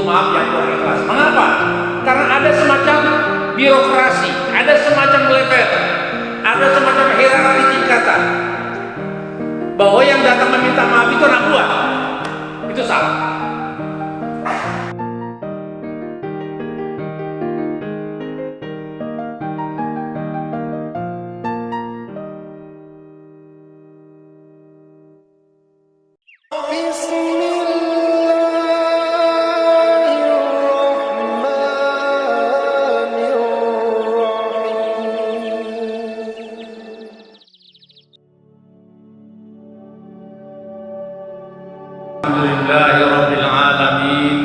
maaf yang kurang ikhlas. Mengapa? Karena ada semacam birokrasi, ada semacam level, ada semacam hierarki tingkatan, bahwa yang datang meminta maaf itu anak buah. Itu salah. Alhamdulillahirabbil alamin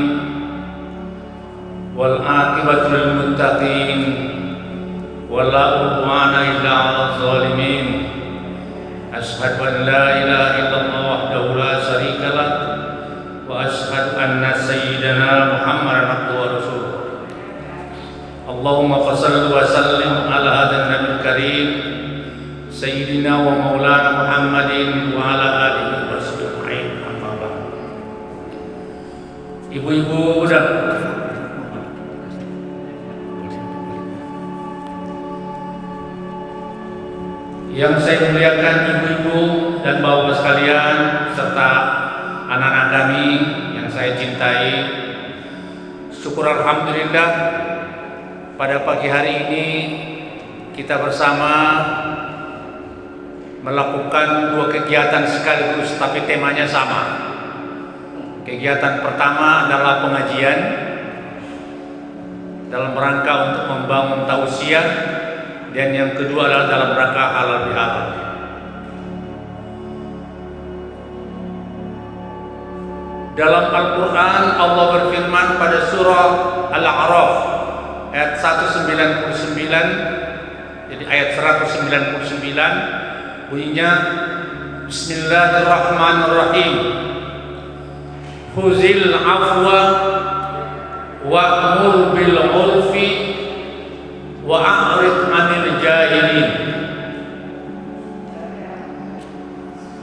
wal aqibatu lil muttaqin wala udwana illa 'alal zalimin. Asyhadu an la ilaha illallah wahdahu la syarika lah wa asyhadu anna sayyidana Muhammadan abduhu wa rasuluh. Allahumma shalli wa sallim ala hadzal nabiyil karim sayyidina wa maulana Muhammadin wa ala alihi wa sahbihi. Ibu-ibu dan yang saya muliakan, ibu-ibu dan bapak sekalian serta anak-anak kami yang saya cintai, syukur alhamdulillah pada pagi hari ini kita bersama melakukan dua kegiatan sekaligus, tapi temanya sama. Kegiatan pertama adalah pengajian dalam rangka untuk membangun tausiah, dan yang kedua adalah dalam rangka halal bihalal. Dalam Al-Quran Allah berfirman pada surah Al-A'raf ayat 199, jadi ayat 199 bunyinya, Bismillahirrahmanirrahim. Khuzil afwa wa'mur bil 'urfi wa a'rid 'anil jahilin.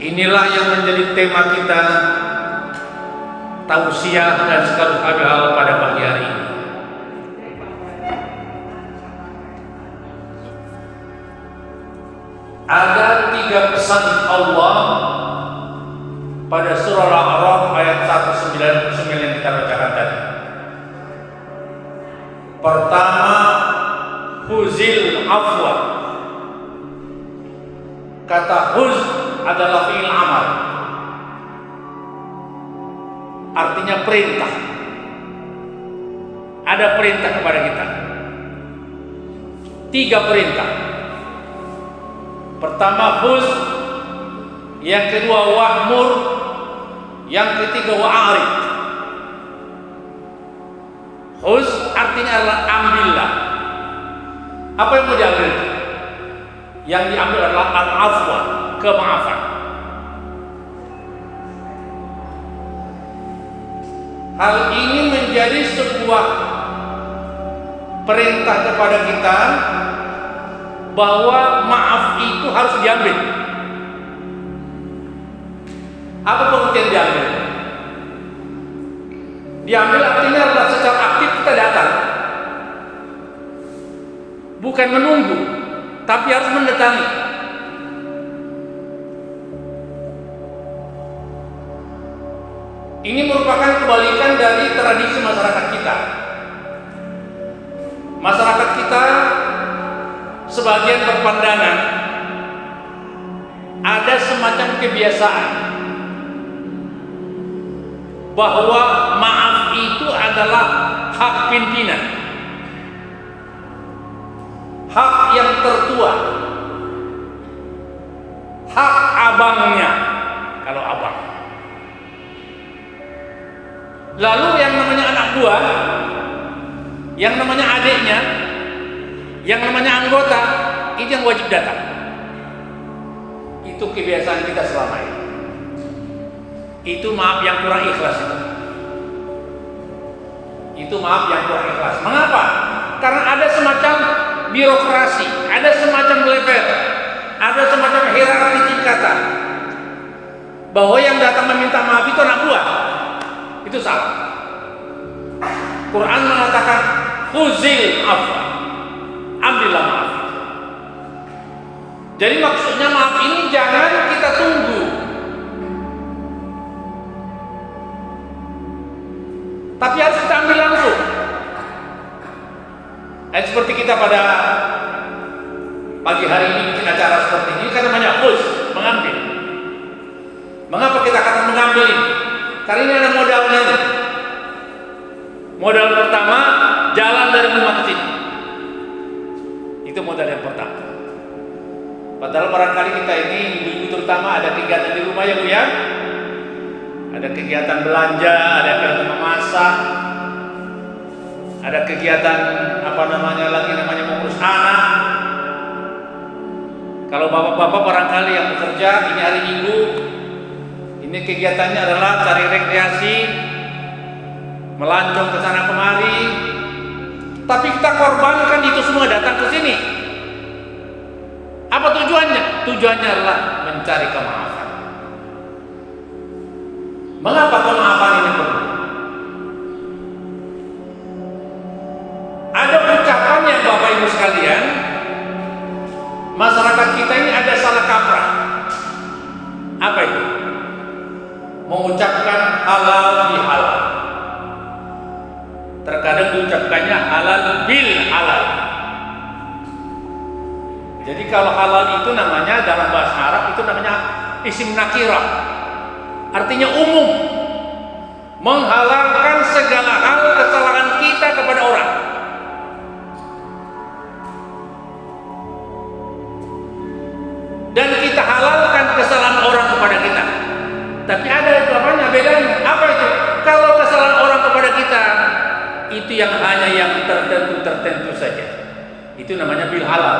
Inilah yang menjadi tema kita, tausiah dan sekaligus hal pada pagi hari ini. Ada 3 pesan Allah pada surah Al-A'raf ayat 199 yang kita bacakan tadi. Pertama, huzil afwa. Kata huz adalah fi'il amal, artinya perintah. Ada perintah kepada kita, 3 perintah. Pertama huz, yang kedua wa'mur, yang ketiga wa'arid. Khuz artinya adalah ambillah. Apa yang mau diambil? Yang diambil adalah al-afwa, kemaafan. Hal ini menjadi sebuah perintah kepada kita bahwa maaf itu harus diambil. Apa pengertian diambil? Diambil artinya adalah secara aktif kita datang, bukan menunggu, tapi harus mendatangi. Ini merupakan kebalikan dari tradisi masyarakat kita. Masyarakat kita sebagian berpandangan ada semacam kebiasaan bahwa maaf itu adalah hak pimpinan, hak yang tertua, hak abangnya kalau abang. Lalu yang namanya anak buah, yang namanya adiknya, yang namanya anggota, itu yang wajib datang. Itu kebiasaan kita selama ini. Itu maaf yang kurang ikhlas itu. Itu maaf yang kurang ikhlas. Mengapa? Karena ada semacam birokrasi, ada semacam level, ada semacam hierarki tingkatan, bahwa yang datang meminta maaf itu anak buah. Itu salah. Quran mengatakan khuzil afwa, ambillah maaf. Jadi maksudnya maaf ini jangan kita tunggu, tapi harus kita ambil langsung. Seperti kita pada pagi hari ini bikin acara seperti ini kan namanya khuz, mengambil. Mengapa kita kata mengambil ini? Karena ini ada modalnya. Modal pertama, jalan dari rumah ke sini. Itu modal yang pertama. Padahal barangkali kita ini ibu-ibu terutama ada kegiatan di rumah ya Bu ya. Ada kegiatan belanja, ada kegiatan memasak, ada kegiatan namanya mengurus anak. Kalau bapak-bapak barangkali yang bekerja ini hari Minggu, ini kegiatannya adalah cari rekreasi, melancong ke sana kemari, tapi kita korbankan itu semua datang ke sini. Apa tujuannya? Tujuannya adalah mencari kemaafan. Mengapa kemaafan ini perlu? Ada ucapan yang Bapak Ibu sekalian, masyarakat kita ini ada salah kaprah. Apa itu? Mengucapkan halal bihalal. Terkadang diucapkannya halal bil halal. Jadi kalau halal itu namanya dalam bahasa Arab itu namanya isim nakirah. Artinya umum. Menghalalkan segala hal kesalahan kita kepada orang. Dan kita halalkan kesalahan orang kepada kita. Tapi ada itu apanya? Bedanya. Apa itu? Kalau kesalahan orang kepada kita itu yang hanya yang tertentu saja. Itu namanya bil halal.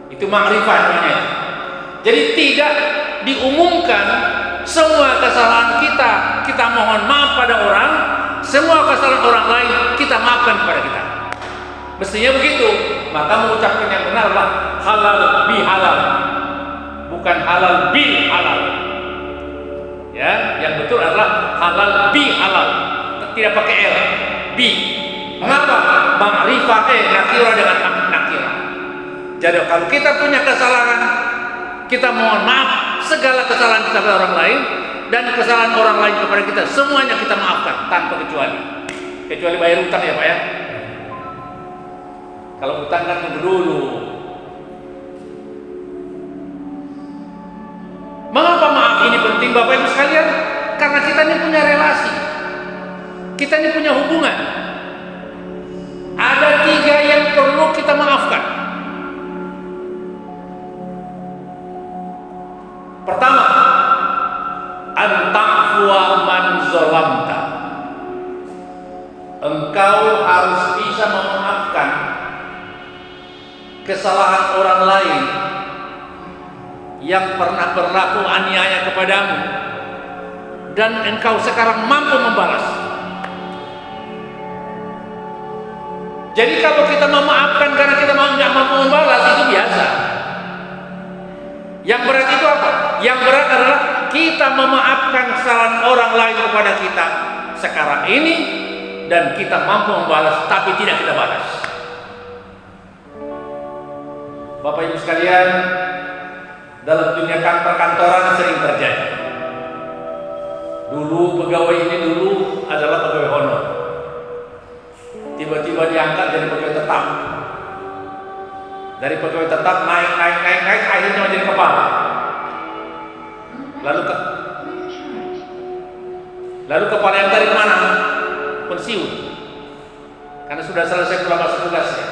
Itu ma'rifah namanya. Jadi tidak diumumkan semua kesalahan kita mohon maaf pada orang, semua kesalahan orang lain kita maafkan kepada kita. Mestinya begitu. Maka mengucapkan yang benar adalah halal bi halal, bukan halal bil halal. Ya, yang betul adalah halal bi halal. Tidak pakai l, bi. Mengapa? Ma'rifah nakirah dengan nakirah. Jadi kalau kita punya kesalahan, kita mohon maaf segala kesalahan kita kepada orang lain dan kesalahan orang lain kepada kita, semuanya kita maafkan tanpa kecuali bayar utang ya Pak ya. Kalau utang kan tunggu dulu. Mengapa maaf ini penting Bapak Ibu sekalian? Karena kita ini punya relasi, kita ini punya hubungan. Ada 3 yang perlu kita maafkan. Pertama, anta'fuwa man zalamta. Engkau harus bisa memaafkan kesalahan orang lain yang pernah berlaku aniaya kepadamu dan engkau sekarang mampu membalas. Jadi kalau kita memaafkan karena kita nggak mampu membalas itu biasa. Yang berat itu apa? Yang berat adalah kita memaafkan kesalahan orang lain kepada kita sekarang ini dan kita mampu membalas tapi tidak kita balas. Bapak Ibu sekalian, dalam dunia perkantoran sering terjadi. Dulu pegawai ini adalah pegawai honor. Tiba-tiba diangkat jadi pegawai tetap. Dari pegawai tetap naik, akhirnya menjadi kepala. Lalu kepala yang tadi kemana? Pensiun. Karena sudah selesai pula masa tugasnya.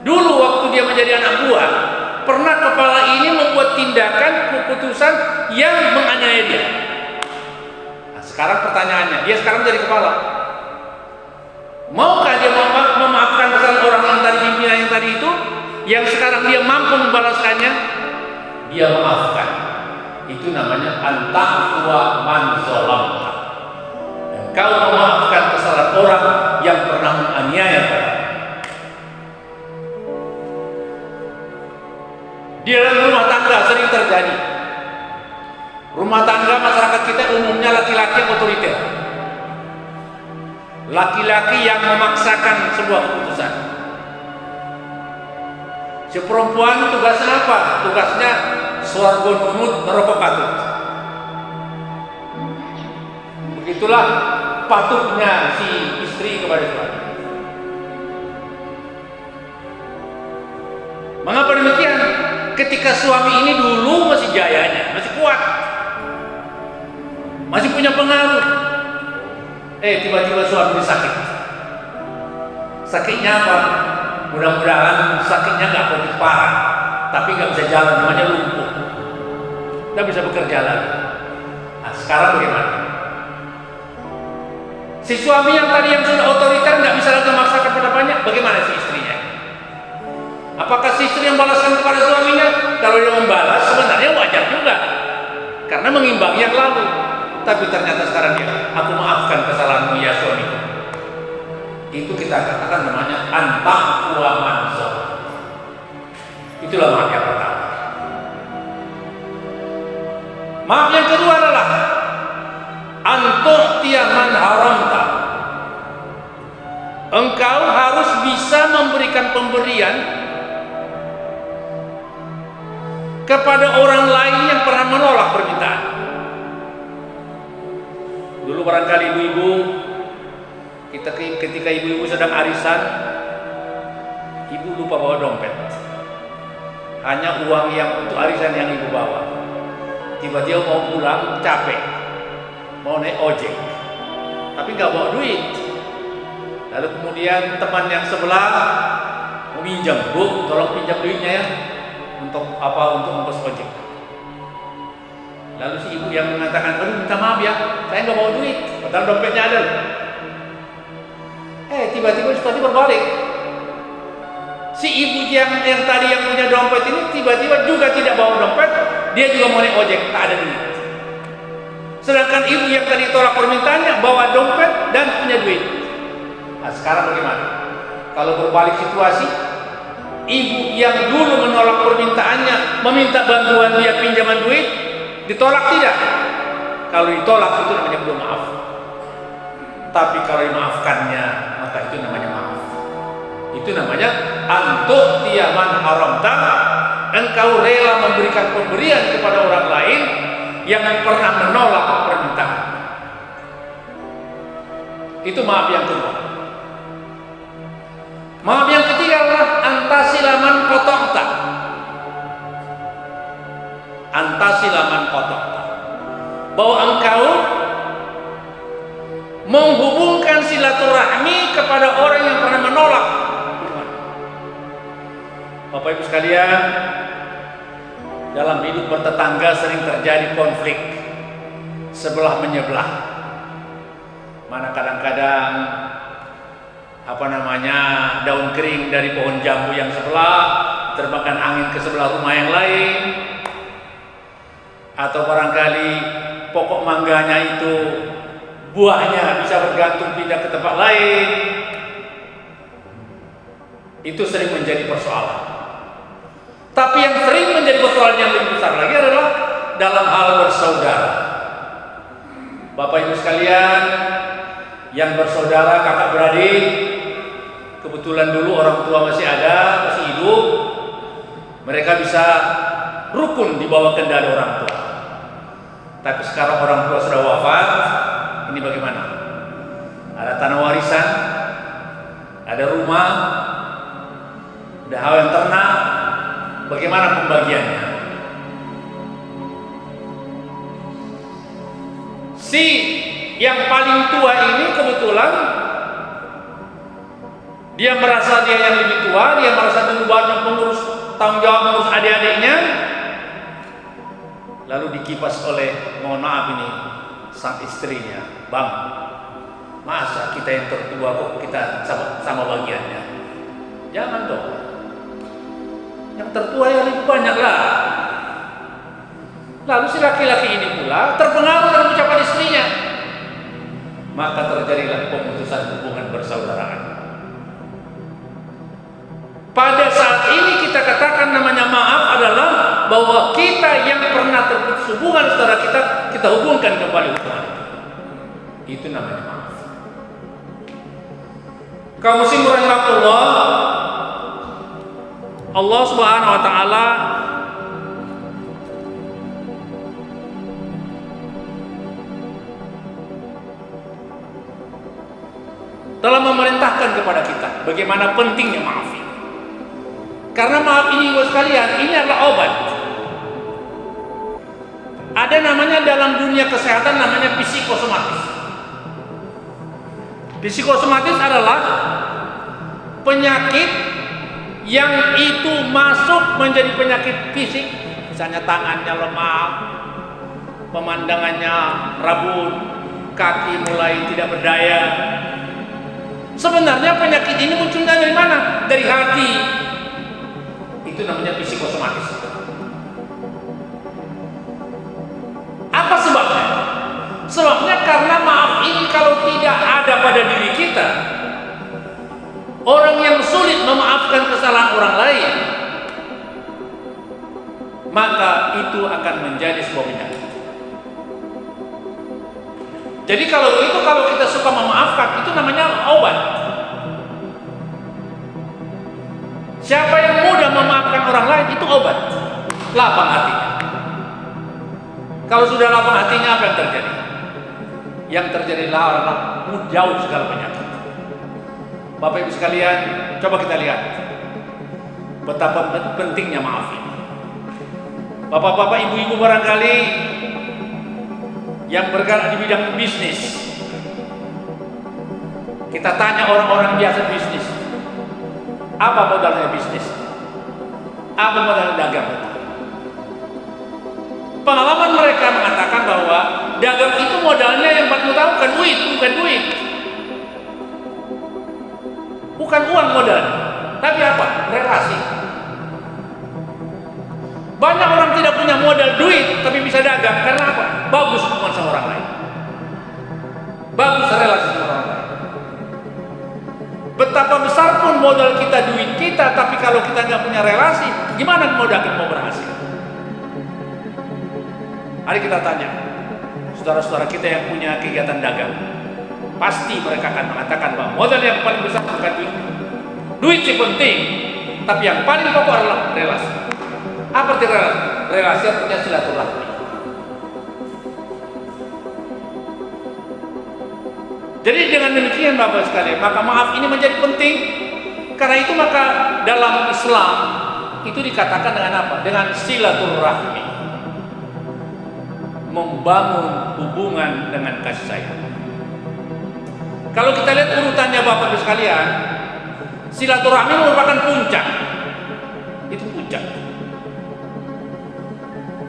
Dulu waktu dia menjadi anak buah, pernah kepala ini membuat tindakan keputusan yang menganiaya dia. Nah, sekarang pertanyaannya, dia sekarang menjadi kepala. Maukah dia memaafkan kesalahan orang yang tadi pimpinan yang tadi itu, yang sekarang dia mampu membalaskannya? Dia maafkan. Itu namanya anta'fuwa man zalamta. Engkau memaafkan kesalahan orang yang pernah menganiaya padamu. Di dalam rumah tangga sering terjadi. Rumah tangga masyarakat kita umumnya laki-laki yang otoriter. laki-laki yang memaksakan sebuah keputusan. Si perempuan tugasnya apa? Tugasnya swarga nunut neraka patut. Begitulah patutnya si istri kepada suami. Mengapa demikian? Ketika suami ini dulu masih jayanya, masih kuat, masih punya pengaruh, tiba-tiba suami sakit. Sakitnya apa? Mudah-mudahan sakitnya nggak begitu parah, tapi nggak bisa jalan, namanya lumpuh, nggak bisa bekerja lagi. Nah, sekarang bagaimana? Si suami yang tadi yang sudah otoriter nggak bisa lagi memaksakan pendapatnya, bagaimana si istrinya? Apakah si istri yang balaskan kepada suaminya? Kalau dia membalas sebenarnya wajar juga, karena mengimbangi yang lalu. Tapi ternyata sekarang dia, aku maafkan kesalahanmu ya suamiku. Itu kita katakan namanya antaq wa manzur. Itulah maaf yang pertama. Maaf yang kedua adalah antu'tiya man haramta. Engkau harus bisa memberikan pemberian kepada orang lain yang pernah menolak permintaan. Dulu barangkali ibu-ibu, ketika ibu-ibu sedang arisan, ibu lupa bawa dompet. Hanya uang yang untuk arisan yang ibu bawa. Tiba-tiba mau pulang, capek, mau naik ojek, tapi nggak bawa duit. Lalu kemudian teman yang sebelah meminjam, Bu, tolong pinjam duitnya ya. Untuk apa? Untuk ongkos ojek. Lalu si ibu yang mengatakan, aduh minta maaf ya, saya nggak bawa duit, padahal dompetnya ada. Tiba-tiba situasi berbalik. Si ibu yang tadi yang punya dompet ini tiba-tiba juga tidak bawa dompet, dia juga mau naik ojek, tak ada duit. Sedangkan ibu yang tadi tolak permintaannya bawa dompet dan punya duit. Nah sekarang bagaimana? Kalau berbalik situasi, ibu yang dulu menolak permintaannya, meminta bantuan dia pinjaman duit, ditolak tidak? Kalau ditolak itu namanya belum maaf. Tapi kalau dimaafkannya, maka itu namanya maaf. Itu namanya antu'tiya man haramta. Engkau rela memberikan pemberian kepada orang lain yang pernah menolak permintaan. Itu maaf yang kedua. Maaf yang ketiga adalah antasilaman qata'ta. Antasilaman qata'ta. Bahwa engkau menghubungkan silaturahmi kepada orang yang pernah menolak. Bapak Ibu sekalian, dalam hidup bertetangga sering terjadi konflik sebelah menyebelah. Mana kadang-kadang daun kering dari pohon jambu yang sebelah terbangkan angin ke sebelah rumah yang lain, atau barangkali pokok mangganya itu buahnya bisa bergantung pindah ke tempat lain. Itu sering menjadi persoalan. Tapi yang sering menjadi persoalan yang lebih besar lagi adalah dalam hal bersaudara. Bapak Ibu sekalian yang bersaudara, kakak beradik, kebetulan dulu orang tua masih ada, masih hidup, mereka bisa rukun di bawah kendali orang tua. Tapi sekarang orang tua sudah wafat, ini bagaimana? Ada tanah warisan, ada rumah, ada hewan ternak, bagaimana pembagiannya? Si yang paling tua ini kebetulan dia merasa dia yang lebih tua, dia merasa dulu banyak mengurus, tanggung jawab mengurus adik-adiknya, lalu dikipas oleh, mohon maaf ini, sang istrinya, bang, masa kita yang tertua kok kita sama bagiannya? Jangan dong, yang tertua yang lebih banyak lah. Lalu si laki-laki ini pula terpengaruh dengan ucapan istrinya, maka terjadilah pemutusan hubungan persaudaraan. Pada saat ini kita katakan namanya maaf adalah bahwa kita yang pernah terputus hubungan saudara kita hubungkan kembali hubungan itu. Itu namanya maaf. Kaum muslimin rahimakumullah, Allah Subhanahu wa taala telah memerintahkan kepada kita bagaimana pentingnya maaf ini. Karena maaf ini buat sekalian, ini adalah obat. Ada namanya dalam dunia kesehatan namanya psikosomatis. Psikosomatis adalah penyakit yang itu masuk menjadi penyakit fisik, misalnya tangannya lemah, pemandangannya rabun, kaki mulai tidak berdaya. Sebenarnya penyakit ini munculnya dari mana? Dari hati. Itu namanya psikosomatis. Apa sebabnya? Sebabnya karena maaf ini kalau tidak ada pada diri kita, orang yang sulit memaafkan kesalahan orang lain, maka itu akan menjadi sebuah penyakit. Jadi kalau kita suka memaafkan, itu namanya obat. Siapa yang mudah memaafkan orang lain, itu obat. Lapang hatinya. Kalau sudah lapang hatinya, apa yang terjadi? Yang terjadi adalah jauh segala penyakit. Bapak Ibu sekalian, coba kita lihat betapa pentingnya maaf ini. Bapak-bapak, ibu-ibu barangkali yang bergerak di bidang bisnis, kita tanya orang-orang biasa bisnis, apa modalnya bisnis? Apa modal dagang? Pengalaman mereka mengatakan bahwa dagang itu modalnya yang paling utama bukan duit. Bukan uang modal, tapi apa? Relasi. Banyak orang tidak punya modal duit tapi bisa dagang karena apa? Bagus hubungan sama orang lain, bagus relasi sama orang lain. Betapa besar pun modal kita, duit kita, tapi kalau kita nggak punya relasi, gimana modal kita mau berhasil? Mari kita tanya saudara-saudara kita yang punya kegiatan dagang, pasti mereka akan mengatakan bahwa modal yang paling besar bukan duit. Duit sih penting, tapi yang paling pokok adalah relasi. Apa arti relasi? Relasi artinya silaturahmi. Jadi dengan demikian Bapak sekalian, maka maaf ini menjadi penting. Karena itu maka dalam Islam itu dikatakan dengan apa? Dengan silaturahmi, membangun hubungan dengan kasih sayang. Kalau kita lihat urutannya Bapak Ibu sekalian, silaturahmi merupakan puncak. Itu puncak.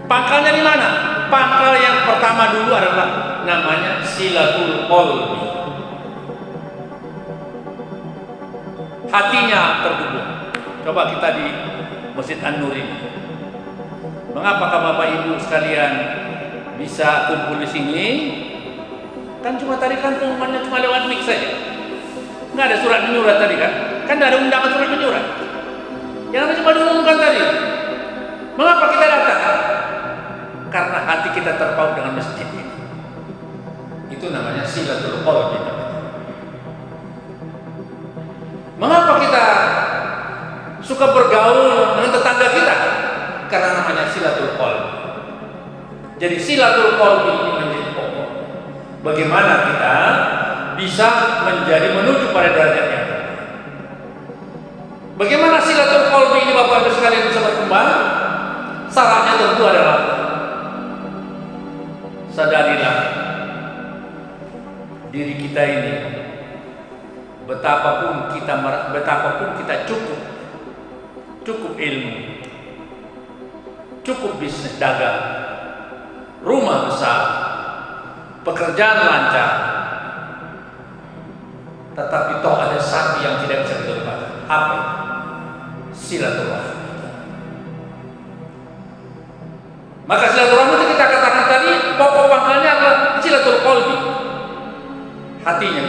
Pangkalnya di mana? Pangkal yang pertama dulu adalah namanya silatul qalbi. Hatinya terhubung. Coba kita di Masjid An-Nur ini. Mengapakah Bapak Ibu sekalian bisa kumpul di sini? Kan cuma tadi kan pengumumannya cuma lewat mic saja. Nggak ada surat menyurat tadi kan? Kan tidak ada undangan surat menyurat. Yang cuma diumumkan tadi. Mengapa kita datang? Karena hati kita terpaut dengan masjid ini. Itu namanya silatul qalbi. Mengapa kita suka bergaul dengan tetangga kita? Karena namanya silatul qalbi. Jadi silatul qalbi ini menjadi pokok. Bagaimana kita bisa menjadi menuju pada derajat yang terbaik? Bagaimana silatul qalbi ini Bapak Ibu sekalian bisa berkembang? Syaratnya tentu adalah sadarilah diri kita ini, betapapun kita cukup ilmu, cukup bisnis dagang, rumah besar, pekerjaan lancar, tetapi toh ada satu yang tidak bisa kita lupakan. Apa? Silaturahmi. Maka silaturahmi itu kita katakan tadi pokok pangkalnya adalah silatul qalbi. Hatinya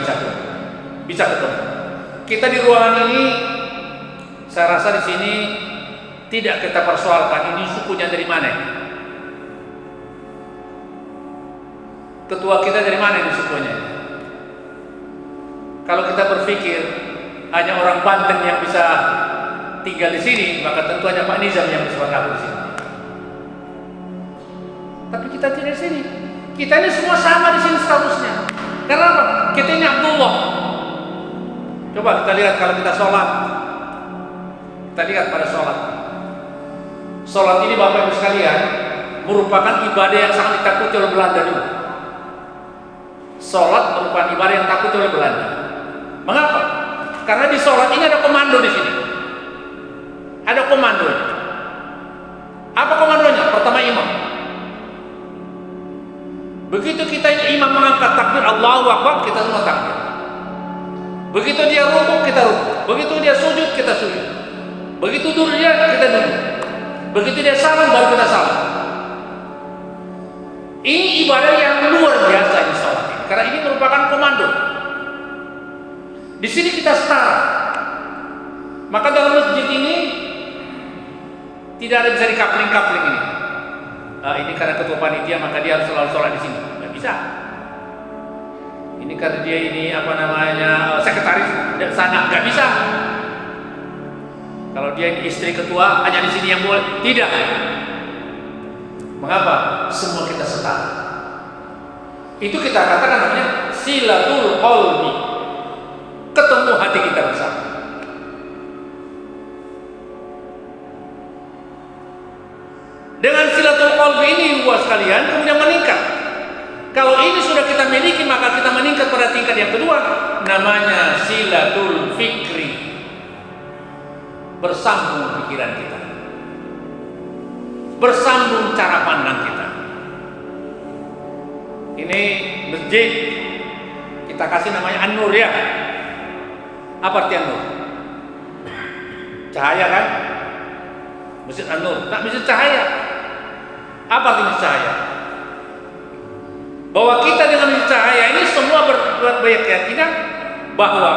bisa ketemu. Kita di ruangan ini, saya rasa di sini tidak kita persoalkan ini sukunya dari mana. Ketua kita dari mana ini sukunya? Kalau kita berpikir hanya orang Banten yang bisa tinggal di sini, maka tentu hanya Pak Nizam yang bisa bergabung di sini. Tapi kita tidak di sini. Kita ini semua sama di sini statusnya. Karena apa? Kita ini Abdullah. Coba kita lihat kalau kita sholat. Kita lihat pada sholat. Sholat ini Bapak Ibu sekalian merupakan ibadah yang sangat ditakuti oleh Belanda dulu. Sholat merupakan ibadah yang takut oleh Belanda. Mengapa? Karena di sholat ini ada komando di sini. Ada komando. Apa komandonya? Pertama imam. Begitu kita imam mengangkat takbir Allahu Akbar, kita semua takbir. Begitu dia rukuk, kita rukuk. Begitu dia sujud, kita sujud. Begitu duduk dia, kita duduk. Begitu dia salam, baru kita salam. Ini ibadah yang luar biasa di sholat ini, karena ini merupakan komando. Di sini kita setara. Maka dalam masjid ini tidak ada bisa dikapling-kapling ini. Ini karena ketua panitia maka dia harus selalu sholat di sini. Nggak bisa. Ini karena dia ini sekretaris dan sana, nggak bisa. Kalau dia ini istri ketua hanya di sini yang boleh. Tidak. Mengapa? Semua kita setara. Itu kita katakan namanya silatul qalbi. Ketemu hati kita bersama. Dengan silatul qalbi ini buat sekalian kemudian meningkat. Kalau ini sudah kita miliki maka kita meningkat pada tingkat yang kedua, namanya silatul fikri. Bersambung pikiran kita. Bersambung cara pandang kita. Ini masjid kita kasih namanya An-Nur ya. Apa arti An-Nur? Cahaya kan? Masjid An-Nur, tak masjid cahaya. Apa artinya cahaya? Bahwa kita dengan masjid cahaya ini semua berkeyakinan bahwa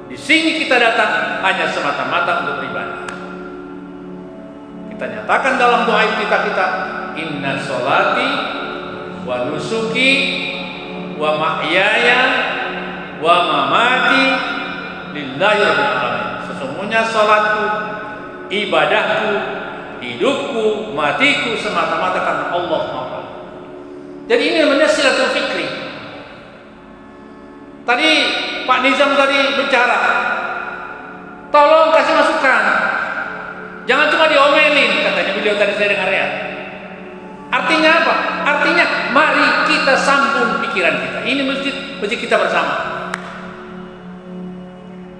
di sini kita datang hanya semata-mata untuk beribadah. Kita nyatakan dalam doa kita, inna sholati wa nusuki wa mahyaya wa mamati lillahi rabbil alamin. Sesungguhnya salatku, ibadahku, hidupku, matiku semata-mata karena Allah SWT. Jadi ini namanya silatul fikri. Tadi Pak Nizam tadi bicara, tolong kasih masukan, jangan cuma diomelin, katanya beliau tadi saya dengar ya. Artinya apa? Artinya mari kita sambung pikiran kita. Ini masjid kita bersama.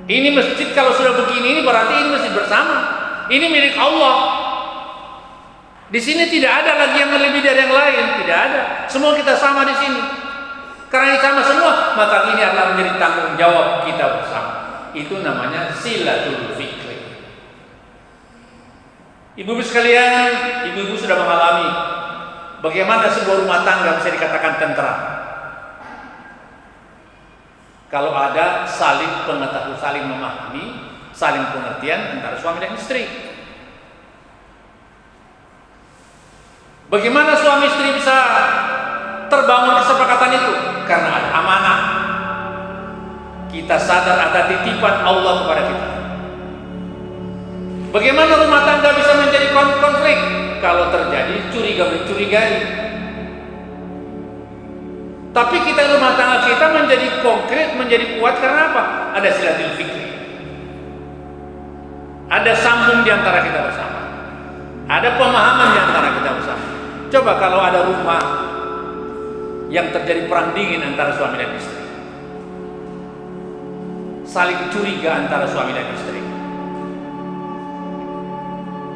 Ini masjid kalau sudah begini ini berarti ini masjid bersama. Ini milik Allah. Di sini tidak ada lagi yang lebih dari yang lain, tidak ada. Semua kita sama di sini. Karena ini sama semua, maka ini adalah menjadi tanggung jawab kita bersama. Itu namanya silatul fikri. Ibu-ibu sekalian, ibu-ibu sudah mengalami bagaimana sebuah rumah tangga bisa dikatakan tentram. Kalau ada saling pengetahuan, saling memahami, saling pengertian antara suami dan istri. Bagaimana suami istri bisa terbangun kesepakatan itu? Karena ada amanah. Kita sadar ada titipan Allah kepada kita. Bagaimana rumah tangga bisa menjadi konflik? Kalau terjadi curiga-mencurigai. Tapi kita rumah tangga kita menjadi konkret, menjadi kuat karena apa? Ada silatul fikri. Ada sambung di antara kita bersama. Ada pemahaman di antara kita bersama. Coba kalau ada rumah yang terjadi perang dingin antara suami dan istri, saling curiga antara suami dan istri.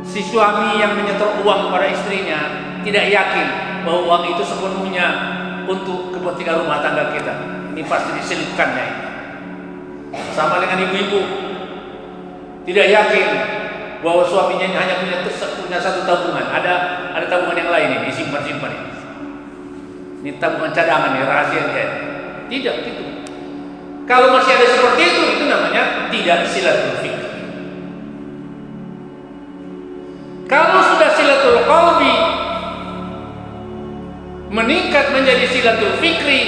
Si suami yang menyetor uang pada istrinya tidak yakin bahwa uang itu sepenuhnya untuk kepentingan rumah tangga kita. Ini pasti diselipkannya. Sama dengan ibu-ibu, tidak yakin bahwa suaminya hanya punya satu tabungan. Ada tabungan yang lain ini disimpan-simpan ini. Ini tabungan cadangan ya, rahasia dia. Tidak gitu. Kalau masih ada seperti itu namanya tidak silatul fikri. Kalau sudah silatul qalbi meningkat menjadi silatul fikri,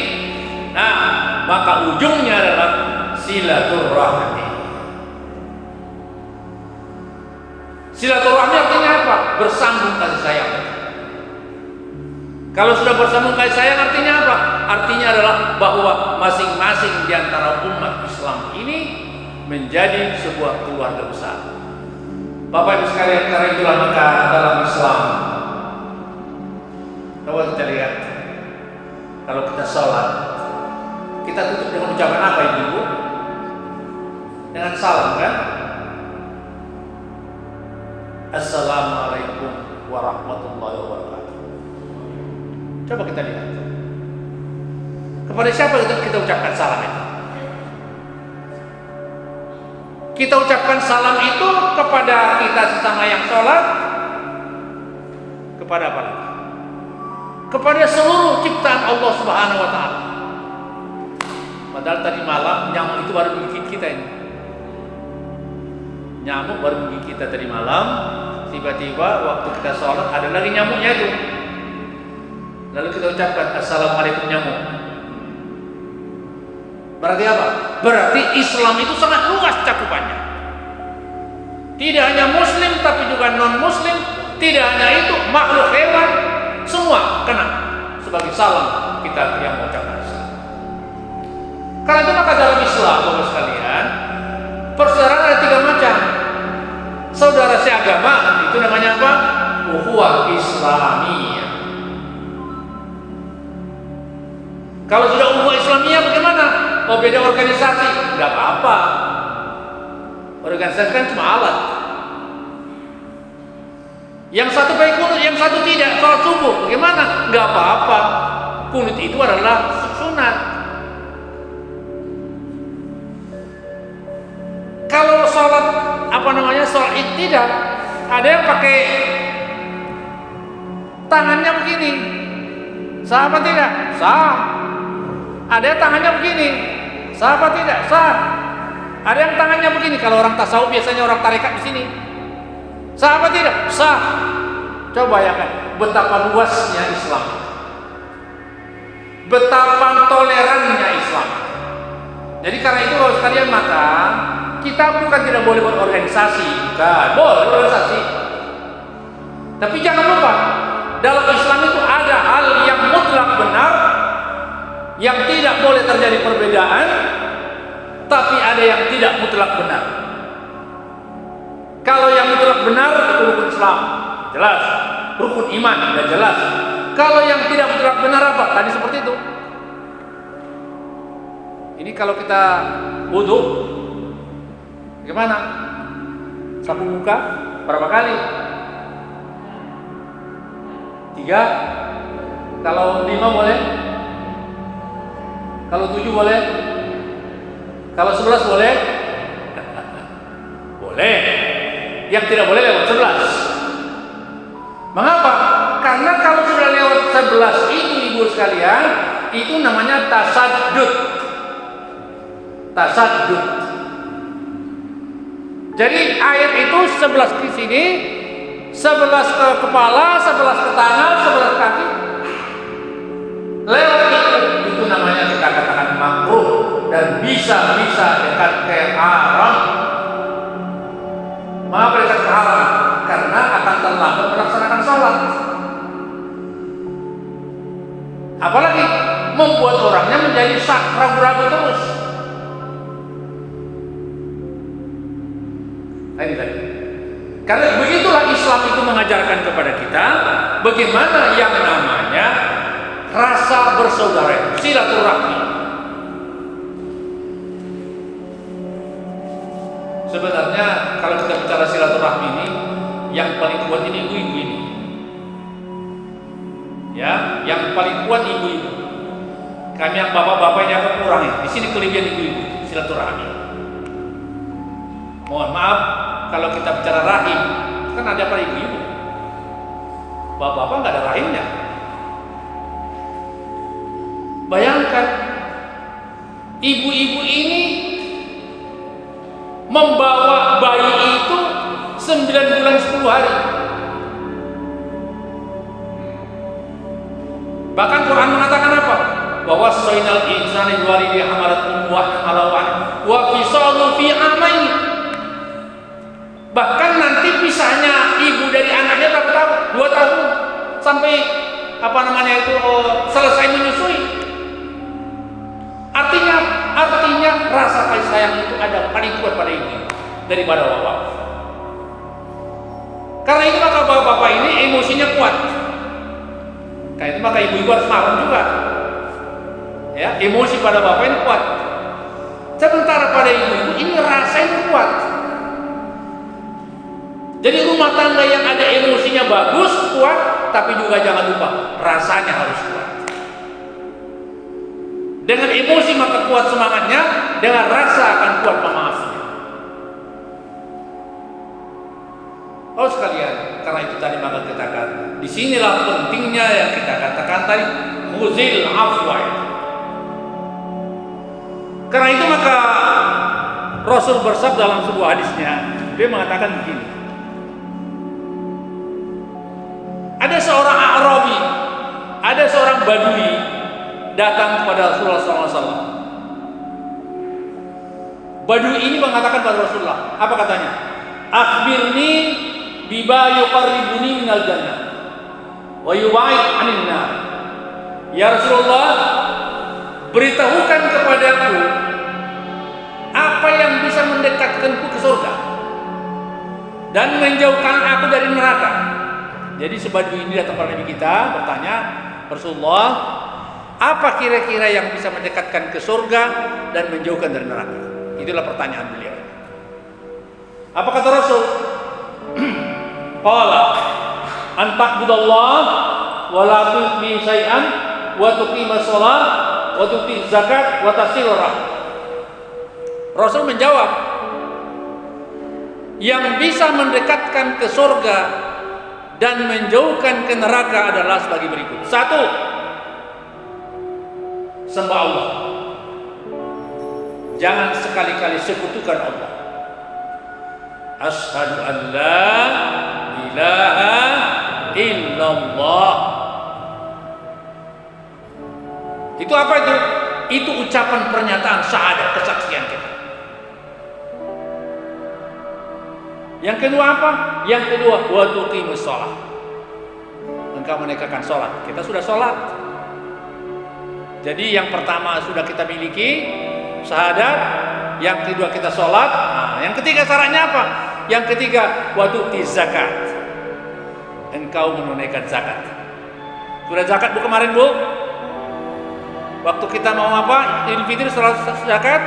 nah maka ujungnya adalah silaturahmi. Silaturahmi artinya apa? Bersambung kasih sayang. Kalau sudah bersambung kasih sayang artinya apa? Artinya adalah bahwa masing-masing di antara umat Islam ini menjadi sebuah keluarga besar. Bapak Ibu sekalian, karena itulah maka dalam Islam, coba kita lihat, kalau kita sholat, kita tutup dengan ucapan apa Ibu? Dengan salam, kan? Assalamualaikum warahmatullahi wabarakatuh. Coba kita lihat, kepada siapa kita ucapkan salam itu? Kita ucapkan salam itu kepada kita sesama yang sholat, kepada apa lagi? Kepada seluruh ciptaan Allah Subhanahu wa Ta'ala. Padahal tadi malam nyamuk itu baru menggigit kita ini. Nyamuk baru menggigit kita tadi malam. Tiba-tiba waktu kita sholat ada lagi nyamuknya itu. Lalu kita ucapkan assalamualaikum nyamuk. Berarti apa? Berarti Islam itu sangat luas cakupannya. Tidak hanya Muslim tapi juga non Muslim. Tidak hanya itu, makhluk hewan semua kena sebagai salam kita yang mengucapkan salam. Karena itu maka dalam Islam, Bapak sekalian, persaudaraan ada 3 macam. Saudara seagama itu namanya apa? Ukhuwah Islamiyah. Kalau sudah ukhuwah Islamiyah bagaimana? Oh, beda organisasi, nggak apa-apa. Organisasi kan cuma alat. Yang satu baik kunut, yang satu tidak. Sholat subuh, bagaimana? Nggak apa-apa. Kunut itu adalah sunat. Kalau sholat sholat id tidak. Ada yang pakai tangannya begini, sah apa tidak? Sah. Ada yang tangannya begini, sah apa tidak? Sah. Ada yang tangannya begini. Kalau orang tasawuf biasanya orang tarekat di sini. Sah apa tidak? Sah. Coba bayangkan betapa luasnya Islam, betapa tolerannya Islam. Jadi karena itu kalau sekalian maka kita bukan tidak boleh berorganisasi, bukan, boleh berorganisasi. Tapi jangan lupa dalam Islam itu ada hal yang mutlak benar, yang tidak boleh terjadi perbedaan, tapi ada yang tidak mutlak benar. Kalau yang mutlak benar itu rukun Islam, jelas. Rukun iman, sudah jelas. Kalau yang tidak mutlak benar apa? Tadi seperti itu. Ini kalau kita wudu, bagaimana? Sapu muka berapa kali? 3. Kalau 5 boleh? Kalau 7 boleh? Kalau 11 boleh? Boleh. Yang tidak boleh lewat 11. Mengapa? Karena kalau sudah lewat 11 itu ibu sekalian, itu namanya tasaddud. Tasaddud. Jadi air itu 11 ke sini, 11 ke kepala, 11 ke tangan, 11 kaki. Lewat itu namanya kita katakan makruh dan bisa dekat ke haram. Mengapa dekat ke haram? Karena akan terlambat melaksanakan sholat. Apalagi membuat orangnya menjadi ragu-ragu terus. Ini tadi. Karena begitulah Islam itu mengajarkan kepada kita bagaimana yang namanya rasa bersaudara, silaturahmi. Sebenarnya kalau kita bicara silaturahmi ini, yang paling kuat ini ibu-ibu ini. Ya, yang paling kuat ibu-ibu. Kami yang bapak-bapak ini agak kurang ya. Di sini kelebihan ibu-ibu silaturahmi. Mohon maaf kalau kita bicara rahim, kan ada para ibu-ibu. Bapak-bapak nggak ada rahimnya. Bayangkan ibu-ibu ini membawa bayi itu 9 bulan 10 hari. Bahkan Quran mengatakan apa? Bahwa sainal insani walidi hamalat ummuhu ala wa fisalu fi amain. Bahkan nanti pisahnya ibu dari anaknya berapa tahun? 2 tahun sampai selesai menyusui. Artinya rasa kasih sayang itu ada paling kuat pada ibu daripada bapak. Karena itu maka bapak-bapak ini emosinya kuat. Karena itu maka ibu-ibu harus marah juga. Ya, emosi pada bapak ini kuat. Sementara pada ibu ini rasanya kuat. Jadi rumah tangga yang ada emosinya bagus, kuat, tapi juga jangan lupa rasanya harus kuat. Dengan emosi maka kuat semangatnya, dengan rasa akan kuat pemaafnya. Oh sekalian, karena itu tadi maka kita katakan, disinilah pentingnya yang kita katakan tadi, khuzil afwa. Karena itu maka Rasul bersabda dalam sebuah hadisnya, dia mengatakan begini. Ada seorang Arabi, ada seorang Badui datang kepada Rasulullah SAW. Badui ini mengatakan kepada Rasulullah, apa katanya? Akhbirni bima yuqarribuni minal jannah wa yub'id 'anil nar. Ya Rasulullah, beritahukan kepadaku apa yang bisa mendekatkanku ke surga dan menjauhkan aku dari neraka. Jadi sebadu ini datang kepada Nabi kita bertanya, Rasulullah, apa kira-kira yang bisa mendekatkan ke surga dan menjauhkan dari neraka? Itulah pertanyaan beliau. Apa kata Rasul? Qala an ta'budallah wa la tushriku syai'an wa tuqimas shalah wa tu'ti zakat wa tasil rahim. Rasul menjawab, yang bisa mendekatkan ke surga dan menjauhkan ke neraka adalah sebagai berikut. 1, sembah Allah. Jangan sekali-kali sekutukan Allah. Asyhadu an la ilaha illallah. Itu apa itu? Itu ucapan pernyataan syahadat, kesaksian kita. Yang kedua apa? Yang kedua, wa tuqimus shalah. Engkau menegakkan salat. Kita sudah salat. Jadi yang pertama sudah kita miliki syahadat, yang kedua kita salat. Nah, yang ketiga syaratnya apa? Yang ketiga, wa tu'ti zakat. Engkau menunaikan zakat. Sudah zakat Bu kemarin Bu? Waktu kita mau apa? Idul Fitri salat zakat.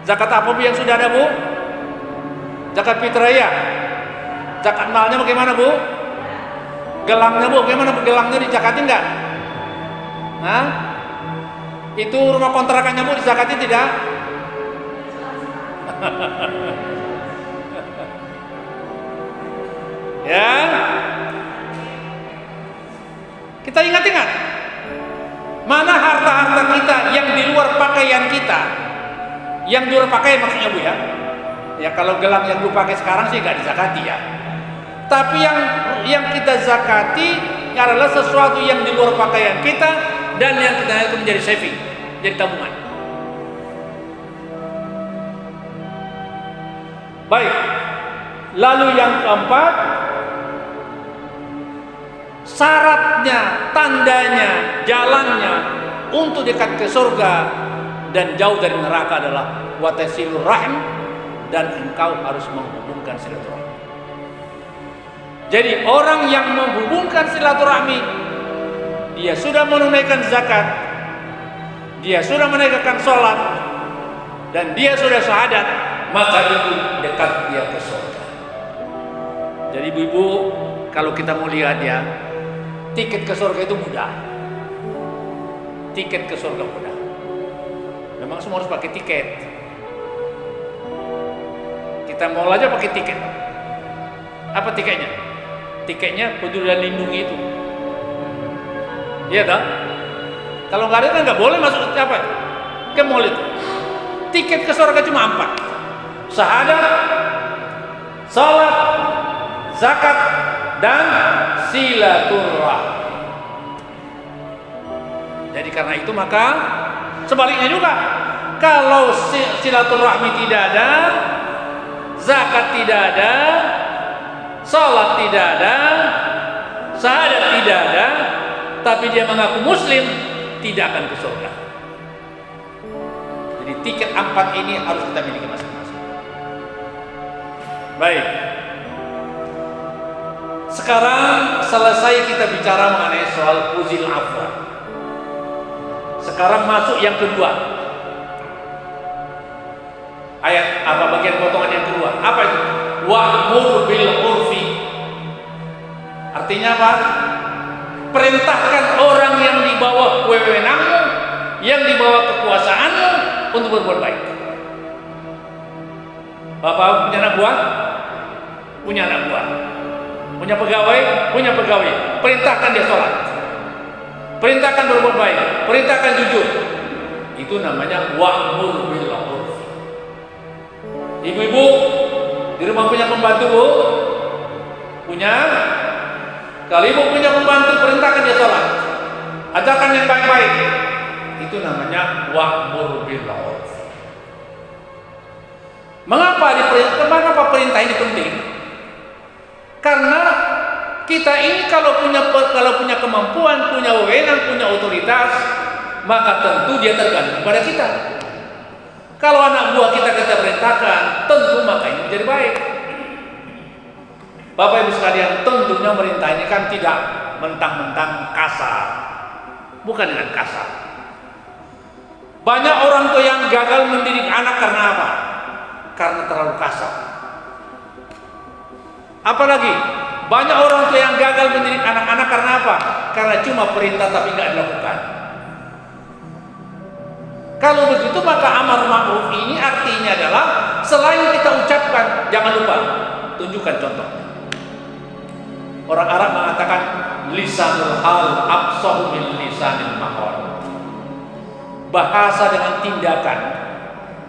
Zakat apa Bu yang sudah ada Bu? Zakat fitriyah. Zakat malnya bagaimana Bu? Gelangnya Bu, bagaimana Bu? Gelangnya dizakatin enggak? Hah? Itu rumah kontrakannya Bu dizakatin tidak? Ya. Kita ingat-ingat. Mana harta-harta kita yang di luar pakaian kita? Yang di luar pakaian maksudnya Bu ya? Ya kalau gelang yang gue pakai sekarang sih nggak dizakati ya. Tapi yang kita zakati adalah sesuatu yang di luar pakaian kita dan yang kita itu menjadi saving, jadi tabungan. Baik. Lalu yang keempat, syaratnya, tandanya, jalannya untuk dekat ke surga dan jauh dari neraka adalah watasilur rahim. Dan engkau harus menghubungkan silaturahmi. Jadi orang yang menghubungkan silaturahmi, dia sudah menunaikan zakat, dia sudah menegakkan sholat, dan dia sudah syahadat, maka itu dekat dia ke surga. Jadi ibu-ibu, kalau kita mau lihat ya, tiket ke surga itu mudah. Tiket ke surga mudah. Memang semua harus pakai tiket. Kita mau aja pakai tiket. Apa tiketnya? Tiketnya Peduli dan Lindungi itu. Iya tak? Kalau nggak ada kan nggak boleh masuk apa? Ke mall itu. Tiket ke surga cuma 4. Syahadat, salat, zakat, dan silaturahmi. Jadi karena itu maka sebaliknya juga, Kalau silaturahmi tidak ada, zakat tidak ada, salat tidak ada, syahadat tidak ada, tapi dia mengaku muslim, tidak akan ke surga. Jadi tiket 4 ini harus kita miliki masing-masing. Baik. Sekarang selesai kita bicara mengenai soal uzil afwa. Sekarang masuk yang kedua. Ayat apa, bagian potongan yang kedua? Apa itu? Wa'mur bil urfi. Artinya apa? Perintahkan orang yang di bawah wewenangmu, yang di bawah kekuasaanmu untuk berbuat baik. Bapak punya anak buah? Punya anak buah. Punya pegawai? Punya pegawai. Perintahkan dia sholat. Perintahkan berbuat baik. Perintahkan jujur. Itu namanya wa'mur bil urfi. Ibu-ibu di rumah punya pembantu, Bu? Punya? Kalau ibu punya pembantu, perintahkan dia sholat. Ajarkan yang baik-baik. Itu namanya wa'mur bil urfi. Mengapa perintah ini penting? Karena kita ini kalau punya kemampuan, punya wewenang, punya otoritas, maka tentu dia tergantung pada kita. Kalau anak buah kita perintahkan, tentu maka ini menjadi baik. Bapak Ibu sekalian, tentunya merintah ini kan tidak mentang-mentang kasar, bukan dengan kasar. Banyak orang tua yang gagal mendidik anak karena apa? Karena terlalu kasar. Apalagi banyak orang tua yang gagal mendidik anak-anak karena apa? Karena cuma perintah tapi nggak dilakukan. Kalau begitu maka amar ma'ruf ini artinya adalah selain kita ucapkan, jangan lupa tunjukkan contohnya. Orang Arab mengatakan lisanul hal absahu min lisanil maqal. Bahasa dengan tindakan,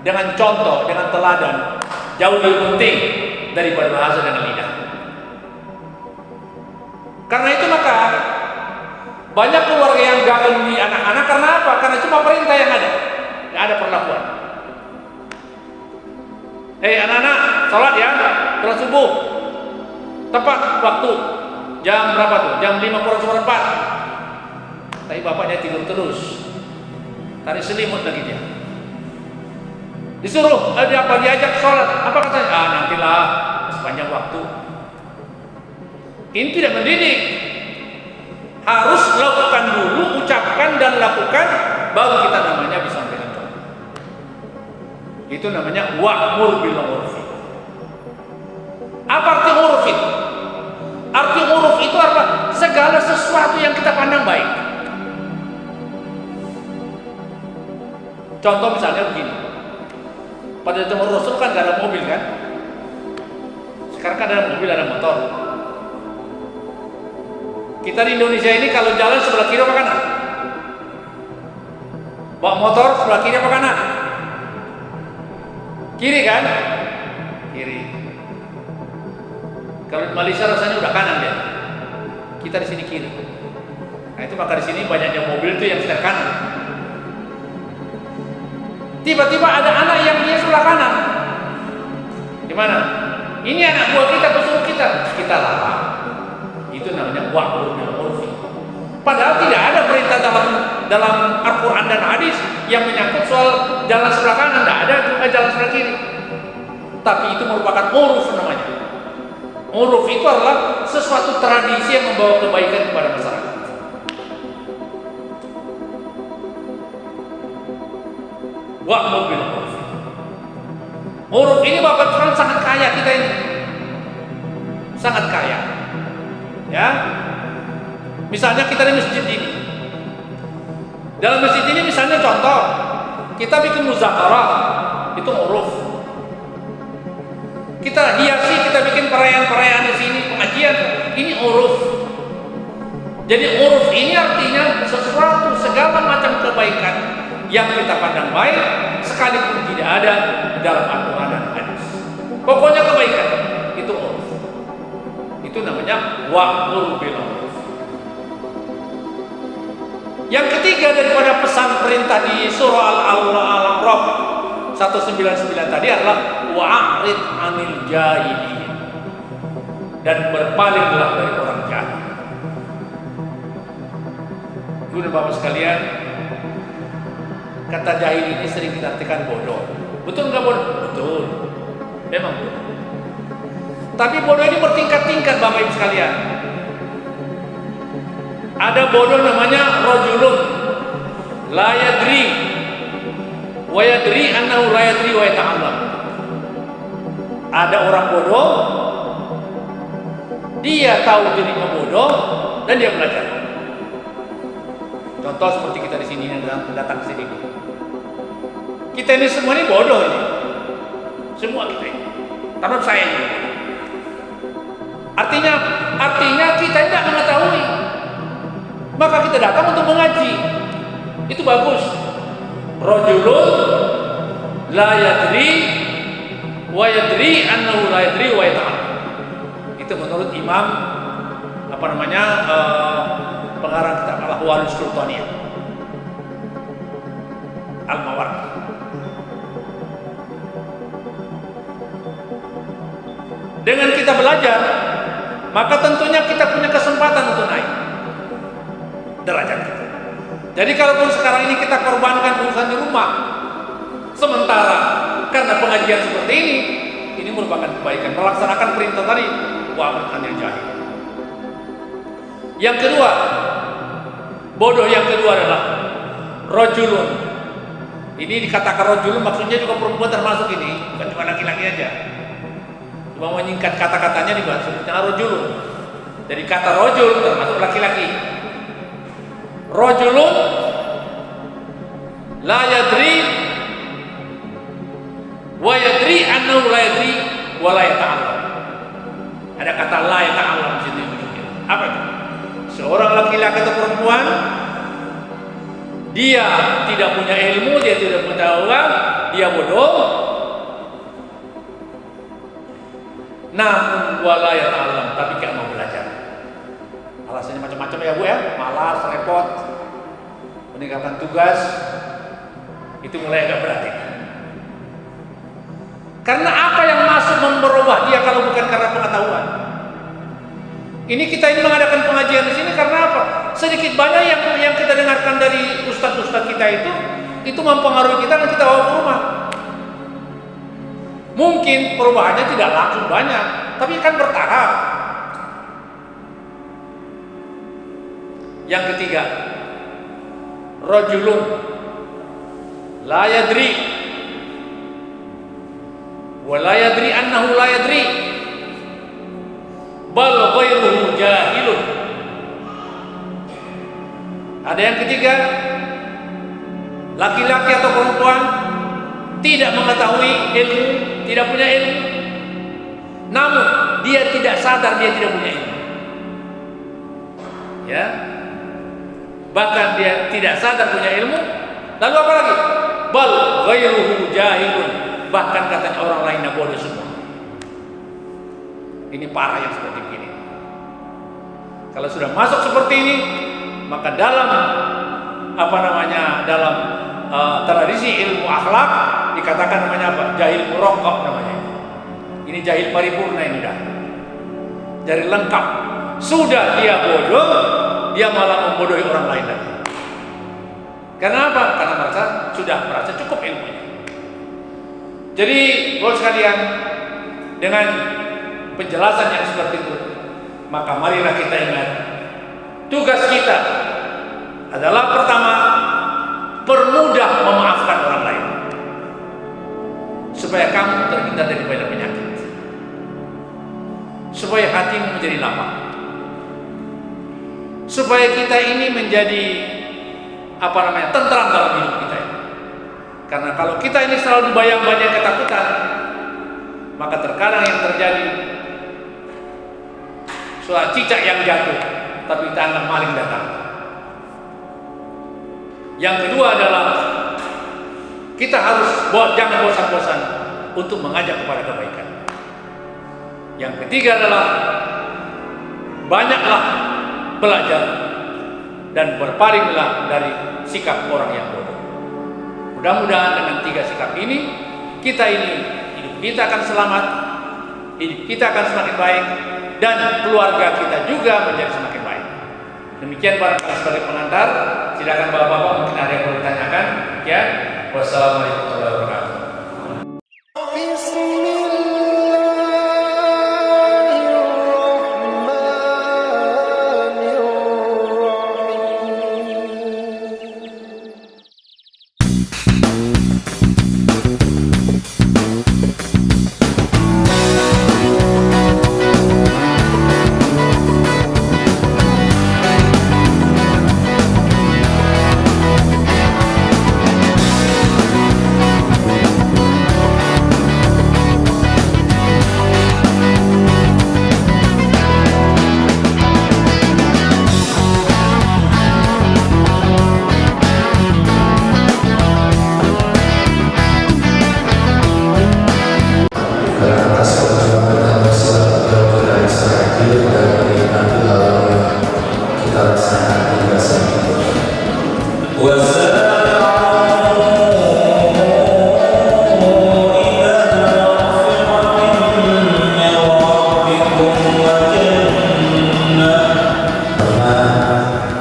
dengan contoh, dengan teladan jauh lebih penting daripada bahasa dengan lidah. Karena itu maka banyak keluarga yang gagal di anak-anak karena apa? Karena cuma perintah yang ada, nggak ada perlakuan. Anak-anak, sholat ya, sholat subuh, tepat waktu, jam berapa tuh? Jam 5:04. Tapi bapaknya tidur terus, tarik selimut lagi dia. Disuruh, diajak sholat, apa katanya? Nantilah sepanjang waktu. Ini tidak mendidik. Harus lakukan dulu, ucapkan dan lakukan, baru kita namanya bisa memberikan contoh. Itu namanya wa'mur bil urfi. Apa arti uruf itu? Arti uruf itu apa? Segala sesuatu yang kita pandang baik. Contoh misalnya begini. Pada zaman Rasul kan gak ada mobil kan? Sekarang kan ada mobil, ada motor. Kita di Indonesia ini kalau jalan sebelah kiri apa kanan? Bawa motor sebelah kiri apa kanan? Kiri kan? Kiri. Kalau di Malaysia rasanya udah kanan dia. Kita di sini kiri. Nah itu maka di sini banyaknya mobil itu yang sebelah kanan. Tiba-tiba ada anak yang dia sebelah kanan. Gimana? Ini anak buah kita, pesuruh kita larang. Itu namanya wa'mur bil urfi. Padahal tidak ada perintah dalam Al-Quran dan hadis yang menyangkut soal jalan sebelah kanan, tidak ada itu jalan sebelah kiri. Tapi itu merupakan uruf namanya. Uruf itu adalah sesuatu tradisi yang membawa kebaikan kepada masyarakat. Wa'mur bil urfi. Uruf ini Bapak Tuhan sangat kaya kita ini. Sangat kaya. Ya. Misalnya kita di masjid ini. Dalam masjid ini misalnya contoh, kita bikin muzakarah, itu uruf. Kita hiasi, kita bikin perayaan-perayaan di sini, pengajian, ini uruf. Jadi uruf ini artinya sesuatu segala macam kebaikan yang kita pandang baik sekalipun tidak ada di dalam Al-Quran dan hadis. Pokoknya kebaikan itu uruf. Itu namanya wa'mur bil uruf. Yang ketiga daripada pesan perintah di surah Al-A'raf 199 tadi adalah wa'rid 'anil jahilin, dan berpalinglah dari orang jahil. Ibu dan bapak sekalian, kata jahil ini sering kita artikan bodoh. Betul nggak bodoh? Betul, memang bodoh. Tapi bodoh ini bertingkat-tingkat bapak ibu sekalian. Ada bodoh namanya rajulun la yadri wa yadri annahu la yadri wa yata'allam. Ada orang bodoh, dia tahu dirinya bodoh dan dia belajar. Contoh seperti kita di sini yang datang ke sini. Kita ini semua ini bodoh ini. Semua kita ini. Termasuk saya juga. Artinya kita tidak mengetahui. Maka kita datang untuk mengaji. Itu bagus. Rajulun la yadri wa yadri annahu la yadri wa yata'allam. Itu menurut Imam pengarang kitab Al-Ahwalus Sultaniyah Al-Mawardi. Dengan kita belajar, maka tentunya kita punya kesempatan untuk naik derajat kita. Jadi kalaupun sekarang ini kita korbankan urusan di rumah sementara karena pengajian seperti ini merupakan kebaikan, melaksanakan perintah tadi wa'rid 'anil jahil. Yang kedua, bodoh yang kedua adalah rajulun. Ini dikatakan rajulun maksudnya juga perempuan termasuk ini, bukan cuma laki-laki aja. Cuma menyingkat kata-katanya disebutnya rajulun. Dari kata rajul termasuk laki-laki. Rajulun la yadri wa yadri annahu la yadri wa la yata'allam. Ada kata la yata'allam di situ. Apa itu? Seorang laki-laki atau perempuan, dia tidak punya ilmu, dia tidak punya pengetahuan, dia bodoh. Namun wala yata'allam, tapi gak mau belajar. Alasannya macam-macam ya Bu ya, malas, repot, meninggalkan tugas, itu mulai agak berat ini. Karena apa yang masuk memberubah dia kalau bukan karena pengetahuan? Ini kita ini mengadakan pengajian di sini karena apa? Sedikit banyak yang kita dengarkan dari ustadz-ustadz kita itu mempengaruhi kita dan kita bawa ke rumah. Mungkin perubahannya tidak langsung banyak, tapi kan bertahap. Yang ketiga, rajulun la yadri wa la yadri annahu la yadri bal ghairuhu jahilun. Ada yang ketiga, laki-laki atau perempuan tidak mengetahui ilmu, tidak punya ilmu, namun dia tidak sadar dia tidak punya ilmu. Ya, bahkan dia tidak sadar punya ilmu. Lalu apa lagi? Bal ghairuhu jahilun, bahkan katanya orang lainnya bodoh semua. Ini parah yang seperti ini. Kalau sudah masuk seperti ini, maka dalam dalam tradisi ilmu akhlak dikatakan namanya apa? Jahil murakkab namanya. Ini jahil paripurna ini dah. Jahil lengkap. Sudah dia bodoh, dia malah membodohi orang lain lagi. Karena apa? Karena sudah merasa cukup ilmunya. Jadi, Bapak sekalian, dengan penjelasan yang seperti itu, maka marilah kita ingat tugas kita adalah pertama, permudah memaafkan orang lain supaya kamu terhindar daripada penyakit, supaya hatimu menjadi lapang, supaya kita ini menjadi tentram dalam hidup kita ini. Karena kalau kita ini selalu dibayang-bayang ketakutan, maka terkadang yang terjadi soal cicak yang jatuh, tapi kita anggap maling datang. Yang kedua adalah kita harus jangan bosan-bosan untuk mengajak kepada kebaikan. Yang ketiga adalah banyaklah belajar dan berpalinglah dari sikap orang yang bodoh. Mudah-mudahan dengan 3 sikap ini, hidup kita akan selamat, hidup kita akan semakin baik, dan keluarga kita juga menjadi semakin baik. Demikian barangkali sebagai pengantar. Silakan bapak-bapak, mungkin ada yang mau ditanyakan. Ya, wassalamualaikum warahmatullahi wabarakatuh.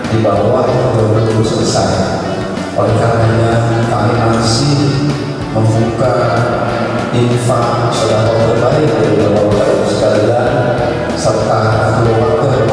Di bawah betul-betul selesai. Oleh karenanya kami masih membuka infak sedekah terbaik dari bapak-bapak sekalian serta keluarga